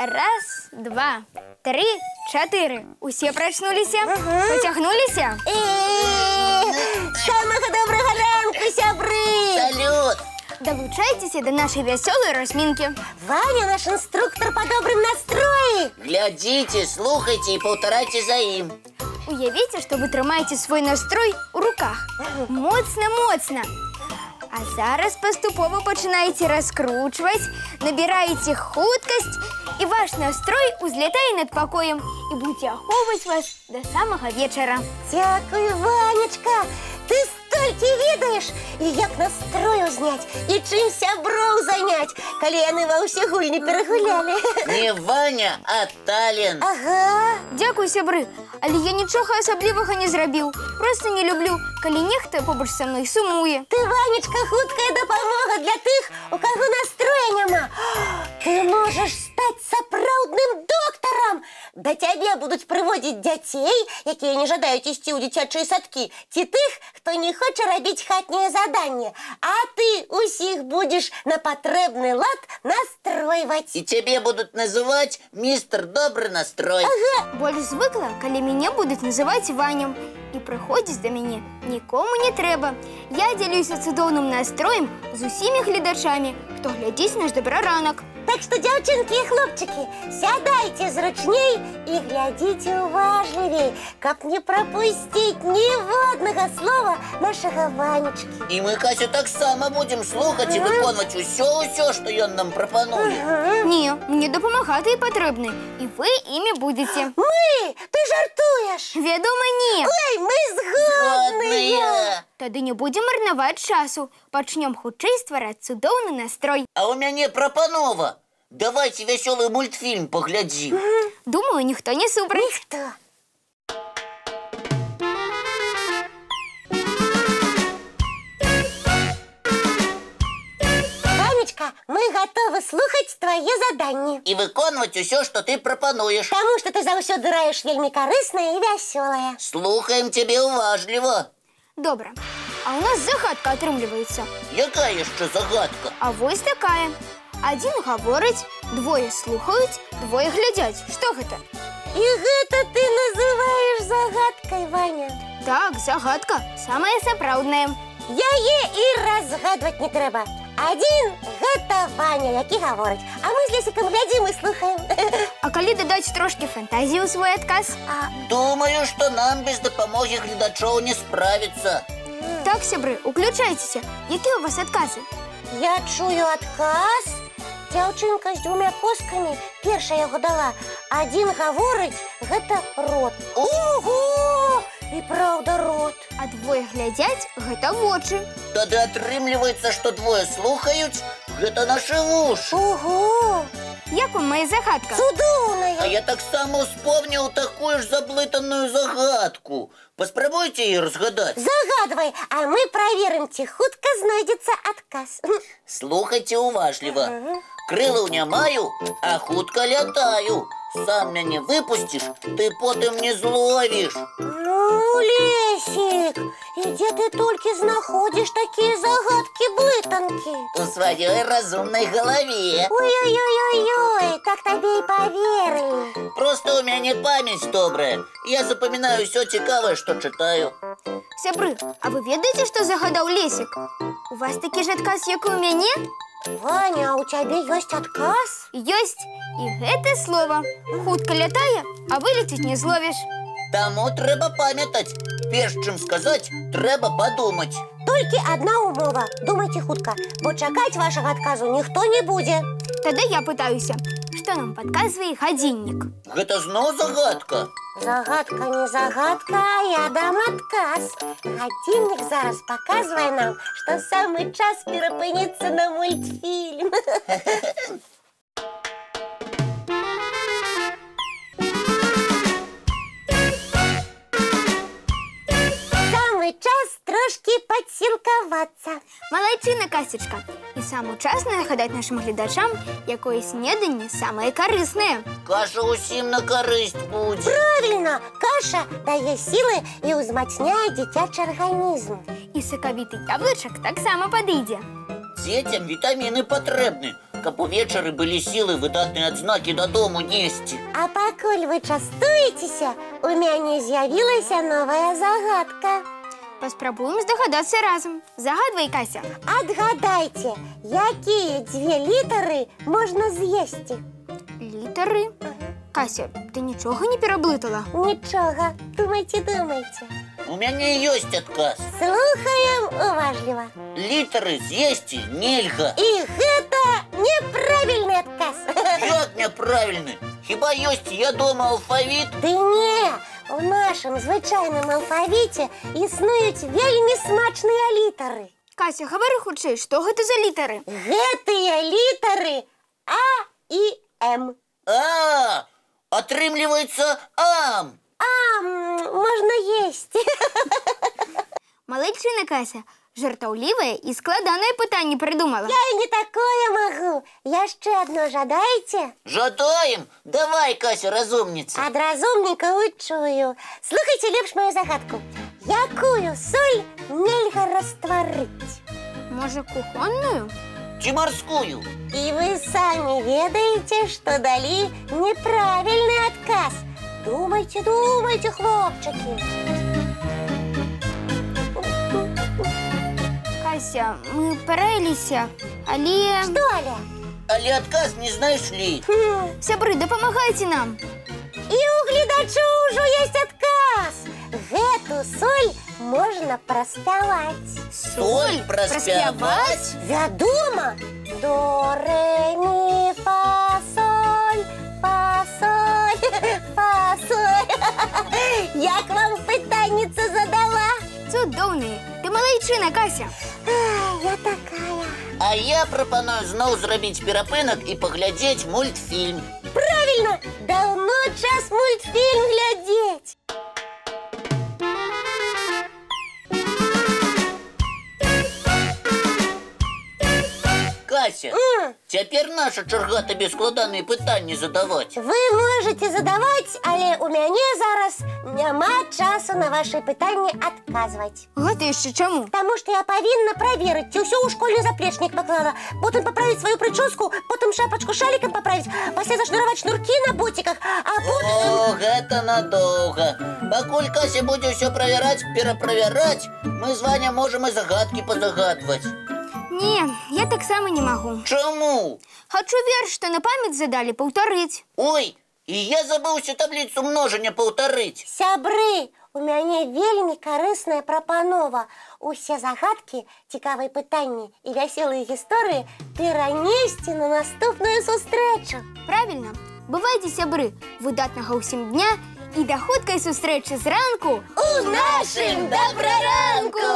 Раз, два, три, чотири. Усі прочнулися? Потягнулися? Самого доброго ранку, сябры! Салют! Долучайтеся до нашої веселої розминки. Ваня наш инструктор по добрым настроям. Глядите, слухайте и повторяйте за им. Уявіть, що ви тримаєте свій настрой у руках. Моцно-моцно. А зараз поступово починаєте розкручувати, набираєте худкость, і ваш настрой узлітає над покоєм і буде оховувати вас до самого вечора. Дякую, Ванечка. Ти стільки відаєш, і як настрой узнять, і чим сябров зайнять, коли вони во всі гульні перегуляли. Не Ваня, а Талін. Ага. Дякую, сябри, але я нічого особливого не зробив. Просто не люблю, коли ніхто побач со мною сумує. Ти, Ванечка, худкая допомога для тих, у кого настроя нема. Ти можеш стати сапраўдним доктором. До тебе будуть приводити дітей, які не жадають істи у дитячі садки, ті тих, хто не хоче робити хатнє завдання. А ти усіх будеш на потрібний лад настроювати. И тебе будут называть мистер Добрый настрой. Больш звикла, коли мене будуть називати Ваням. І приходить до мене нікому не треба. Я ділюся цудовним настроєм з усіма глядачами, хто глядить наш доброранок. Так що, дівчинки і хлопчики, сядайте зручней і глядіть уважливей, каб не пропустить ні одного слова нашого Ванечки. И мы, Катю, так само будем слухать и виконувати усе, що він нам пропонує. Ні, мені допомагати і потрібно. І ви іми будете. Ми? Ти жартуєш? Відомо, ні. Ой, ми згодні. Тоді не будемо марнувати часу. Почнемо хутчей створити цудовний настрой. А у меня пропанова. Давайте веселый мультфильм поглядим. Думаю, ніхто не супротив. Ніхто. Ванечка, ми готові слухати твоє завдання. И виконувати усе, що ти пропонуєш. Тому що ти завжди граєш вельми корисне і веселе. Слухаем тебе уважливо. Добре. А у нас загадка отримлюється. Яка є ще загадка? А ось така. Один говорить, двоє слухають, двоє глядять. Що це? І гэта ти називаєш загадкою, Ваня? Так, загадка. Самая сапраўдная. Яе і розгадувати не треба. Один – гэта Ваня, який говорить. А ми з Лесиком глядим і слухаємо. А коли додати трошки фантазії у свій отказ? Думаю, що нам без допомоги глядачів не справиться. Так, сябри, уключайтеся. Які у вас откази? Я чую отказ. Дівчинка з двома косками перша його дала. Один говорить, гэта рот. Ого! І правда рот. А двоє глядять, гэта вочы. Тоді атрымлівається, що двоє слухають, гэта наші вуші. Ого! Як вам моя загадка? А Цудовная. я так само вспомнил такую ж заблытанную загадку. Поспробуйте її розгадати. Загадывай, а мы проверим, ці хутка знайдеться отказ. Слухайте уважливо. Крила не маю, а хутка лятаю. Сам мяне выпустишь, ты потым не зловишь. Ну, Лесик, і де ти тільки знаходиш такі загадки-блитанки? У своей разумной голове. Ой-ой-ой-ой-ой, так тобі й повірили. Просто у меня память добрая. Я запоминаю все цікаве, что читаю. Сябры, а вы ведаете, что загадал Лесик? У вас такий же отказ, як і у мяне? Ваня, а у тебе есть отказ? Ёсць. І гэта слово. Хутка лятае, а вылететь не зловишь. Тому треба пам'ятать. Перш чим сказать, треба подумать. Тільки одна умова. Думайте хутка, бо чекать вашого отказу ніхто не буде. Тогда я пытаюся. Что нам подсказывает годинник? Гэта знов загадка. Загадка не загадка, а я дам отказ. Годинник зараз показывает нам, что самый час перепиниться на мультфильм. Самый час трошки подсілкуватися. Молодчина, Касечка. І саме час нагадати нашим глядачам, якої снедання саме корисне. Каша усім на користь буде. Правильно, каша дає сили і узмацняє дитячий організм. І соковитий яблучок так само подійде. Детям витамины потребны, каб увечары былі сілы выдатныя адзнакі дадому несці. А пакуль вы частуецеся, у мяне з'явілася новая загадка. Паспрабуем здагадацца разам. Загадвай, Кася. Адгадайце, якія дзве літары можна з'есці? Літары? Кася, ты нічога не пераблытала? Нічога, думайце. У мяне ёсць адказ. Слухаем уважліва. Літары з'есці нельга. І гэта неправільны адказ. Як няправільны? Хіба ёсць ядомы алфавіт? Ды не, у нашым звычайным алфавіце існуюць вельмі смачныя літары. Кася, гавары хутчэй, што гэта за літары? Гэтыя літары А і М. Атрымліваецца ам. Можна есці. Малайчына, Кася, жартаўлівае і складанае пытанне прыдумала. Я і не такое магу. Яшчэ адно жадаеце? Жадаем. Давай, Кася, разумніца. Ад разумніка учую. Слухайце лепш маю загадку. Якую соль нельга растварыць? Можа, кухонную? Ці марскую? І вы самі ведаеце, што далі неправільны адказ. Думайце, хлопчыкі. Кася, мы параіліся, але... Што, Аля? Але адказ не знайшлі. Сябры, дапамагайце нам. І у гледачоў ужо ёсць адказ. Гэту соль можна праспяваць. Соль праспяваць? Вядома. До, рэ, мі, фа, соль, фа, соль, фа, соль. Як вам пытанніца задала? Цудоўны. Ты малайчына, Кася. Я такая. А я прапаную зноў зрабіць перапынак і паглядзець мультфільм. Правильно! Давно час мультфільм глядзець. Кася, цяпер наша чарга табе складаныя пытанні задаваць. Вы можете задаваць, але у мяне зараз няма часу на вашы пытанні адказваць. Гэта яшчэ чаму? Таму што я павінна праверыць, ці ўсё ў школьны заплечнік паклала, потым паправіць сваю прычоску, потым шапачку шалікам паправіць, пасля зашнураваць шнуркі на ботиках, а потым... О, гэта надоўга. Пакуль Кася будзе ўсё правяраць, пераправяраць, мы з Ваня можам і загадкі пазагадваць. Не, я таксама не магу. Чаму? Хачу верш, што на памяць задалі, паўтарыць. Ой, і я забыўся табліцу множання паўтарыць. Сябры, у мяне вельмі карысная прапанова. Усе загадкі, цікавыя пытанні і вясёлыя гісторыі перанесці на наступную сустрэчу. Правільна. Бывайце, сябры, выдатнага ўсім дня і да хуткай сустрэчы зранку У нашым добраранку!